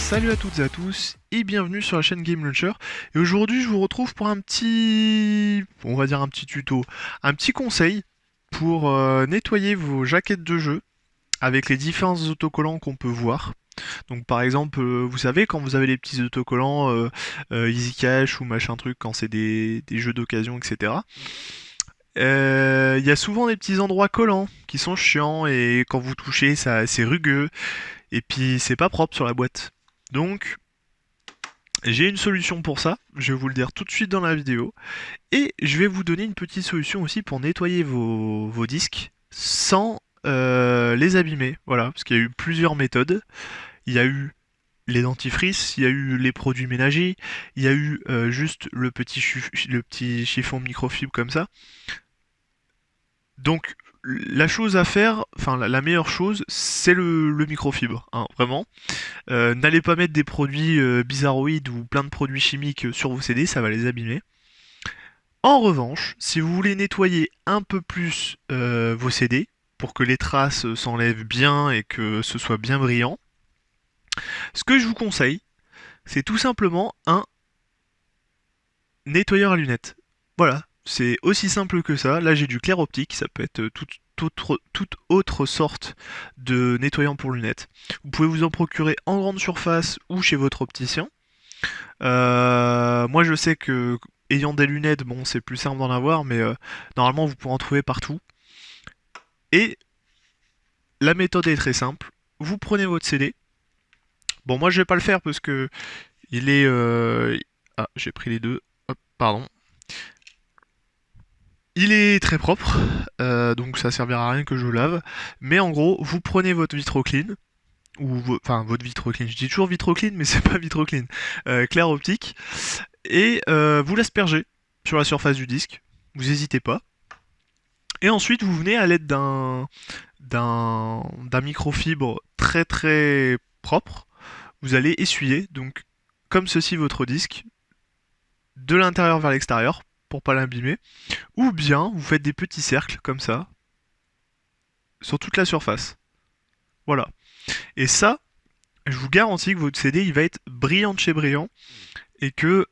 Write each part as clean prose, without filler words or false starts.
Salut à toutes et à tous et bienvenue sur la chaîne Game Launcher. Et aujourd'hui je vous retrouve pour un petit, on va dire un petit tuto, un petit conseil pour nettoyer vos jaquettes de jeu avec les différents autocollants qu'on peut voir. Donc par exemple, vous savez quand vous avez les petits autocollants Easy Cash ou machin truc quand c'est des jeux d'occasion, etc. Il y a souvent des petits endroits collants qui sont chiants et quand vous touchez ça c'est rugueux et puis c'est pas propre sur la boîte. Donc j'ai une solution pour ça, je vais vous le dire tout de suite dans la vidéo, et je vais vous donner une petite solution aussi pour nettoyer vos disques sans les abîmer, voilà, parce qu'il y a eu plusieurs méthodes, il y a eu les dentifrices, il y a eu les produits ménagers, il y a eu juste le petit chiffon microfibre comme ça. Donc la chose à faire, enfin la meilleure chose, c'est le microfibre, hein, vraiment. N'allez pas mettre des produits bizarroïdes ou plein de produits chimiques sur vos CD, ça va les abîmer. En revanche, si vous voulez nettoyer un peu plus vos CD, pour que les traces s'enlèvent bien et que ce soit bien brillant, ce que je vous conseille, c'est tout simplement un nettoyeur à lunettes. Voilà, c'est aussi simple que ça. Là j'ai du clair optique, ça peut être toute autre sorte de nettoyant pour lunettes. Vous pouvez vous en procurer en grande surface ou chez votre opticien. Moi je sais que ayant des lunettes, bon c'est plus simple d'en avoir, mais normalement vous pourrez en trouver partout. Et la méthode est très simple. Vous prenez votre CD. Bon moi je vais pas le faire parce que il est... Ah j'ai pris les deux. Hop, pardon. Il est très propre, donc ça servira à rien que je lave. Mais en gros, vous prenez votre Vitroclean, enfin votre Vitroclean, je dis toujours Vitroclean, mais c'est pas Vitroclean, clair optique, et vous l'aspergez sur la surface du disque, vous n'hésitez pas. Et ensuite, vous venez à l'aide d'un microfibre très très propre, vous allez essuyer, donc comme ceci, votre disque, de l'intérieur vers l'extérieur, pour pas l'abîmer, ou bien vous faites des petits cercles comme ça, sur toute la surface. Voilà. Et ça, je vous garantis que votre CD il va être brillant de chez brillant et que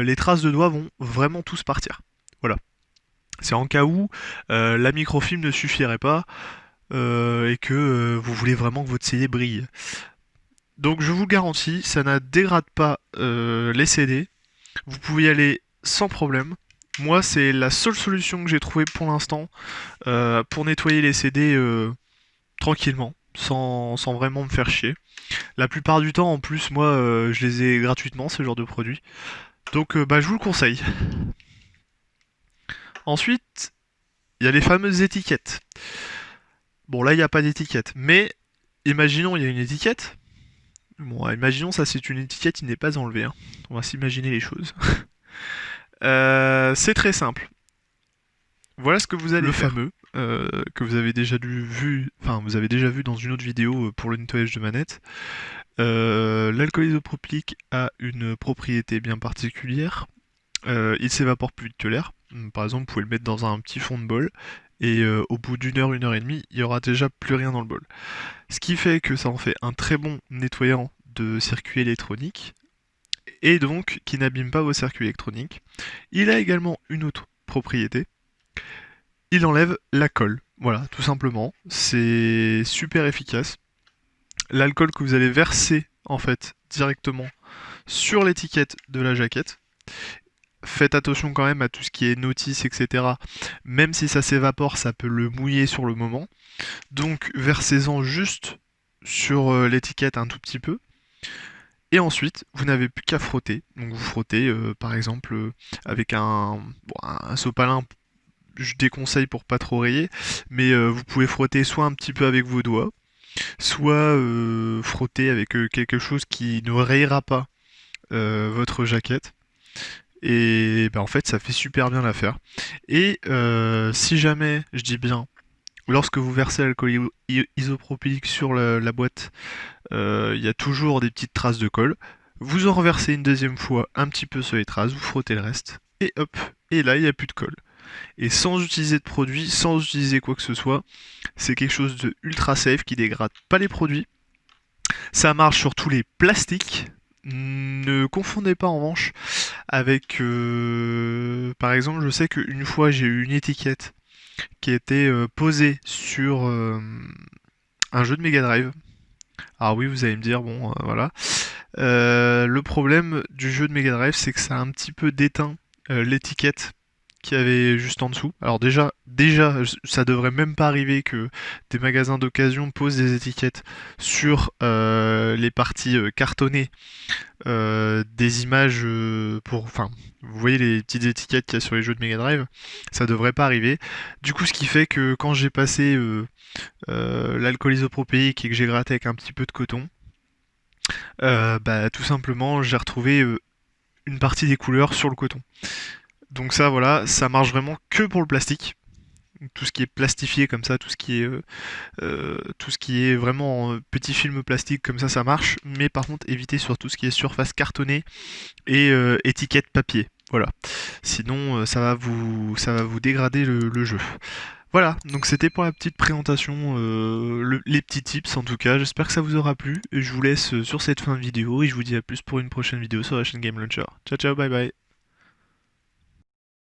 les traces de doigts vont vraiment tous partir. Voilà. C'est en cas où la microfilm ne suffirait pas et que vous voulez vraiment que votre CD brille. Donc je vous garantis, ça ne dégrade pas les CD. Vous pouvez y aller sans problème. Moi, c'est la seule solution que j'ai trouvée pour l'instant pour nettoyer les CD tranquillement, sans vraiment me faire chier. La plupart du temps, en plus, moi, je les ai gratuitement, ce genre de produits. Donc, bah, je vous le conseille. Ensuite, il y a les fameuses étiquettes. Bon, là, il n'y a pas d'étiquette. Mais, imaginons, il y a une étiquette. Bon, imaginons, ça, c'est une étiquette, il n'est pas enlevé. Hein. On va s'imaginer les choses. C'est très simple. Voilà ce que vous allez faire. Le fameux, que vous avez déjà vu, enfin, vous avez déjà vu dans une autre vidéo pour le nettoyage de manette. L'alcool isopropylique a une propriété bien particulière. Il s'évapore plus vite que l'air. Par exemple, vous pouvez le mettre dans un petit fond de bol et au bout une heure et demie, il y aura déjà plus rien dans le bol. Ce qui fait que ça en fait un très bon nettoyant de circuits électroniques et donc qui n'abîme pas vos circuits électroniques. Il a également une autre propriété. Il enlève la colle. Voilà, tout simplement. C'est super efficace. L'alcool que vous allez verser en fait directement sur l'étiquette de la jaquette. Faites attention quand même à tout ce qui est notice, etc. Même si ça s'évapore, ça peut le mouiller sur le moment. Donc versez-en juste sur l'étiquette un tout petit peu. Et ensuite, vous n'avez plus qu'à frotter. Donc vous frottez par exemple avec un sopalin, je déconseille pour pas trop rayer, mais vous pouvez frotter soit un petit peu avec vos doigts, soit frotter avec quelque chose qui ne rayera pas votre jaquette. Et ben, en fait, ça fait super bien l'affaire. Et si jamais, je dis bien, lorsque vous versez l'alcool isopropylique sur la boîte, il y a toujours des petites traces de colle. Vous en reversez une deuxième fois un petit peu sur les traces, vous frottez le reste, et hop, et là il n'y a plus de colle. Et sans utiliser de produit, sans utiliser quoi que ce soit, c'est quelque chose de ultra safe qui dégrade pas les produits. Ça marche sur tous les plastiques. Ne confondez pas en revanche avec, par exemple, je sais qu'une fois j'ai eu une étiquette qui était posée sur un jeu de Mega Drive. Alors oui, vous allez me dire, bon, voilà. Le problème du jeu de Mega Drive, c'est que ça a un petit peu déteint l'étiquette qu'il y avait juste en dessous. Alors déjà, ça devrait même pas arriver que des magasins d'occasion posent des étiquettes sur les parties cartonnées des images enfin, vous voyez les petites étiquettes qu'il y a sur les jeux de Mega Drive, ça devrait pas arriver. Du coup, ce qui fait que quand j'ai passé l'alcool isopropylique et que j'ai gratté avec un petit peu de coton, bah tout simplement, j'ai retrouvé une partie des couleurs sur le coton. Donc ça, voilà, ça marche vraiment que pour le plastique. Tout ce qui est plastifié comme ça, tout ce qui est vraiment en petit film plastique comme ça marche. Mais par contre, évitez sur tout ce qui est surface cartonnée et étiquette papier. Voilà. Sinon, ça va vous dégrader le jeu. Voilà, donc c'était pour la petite présentation, les petits tips en tout cas. J'espère que ça vous aura plu. Et je vous laisse sur cette fin de vidéo et je vous dis à plus pour une prochaine vidéo sur la chaîne Game Launcher. Ciao ciao, bye bye.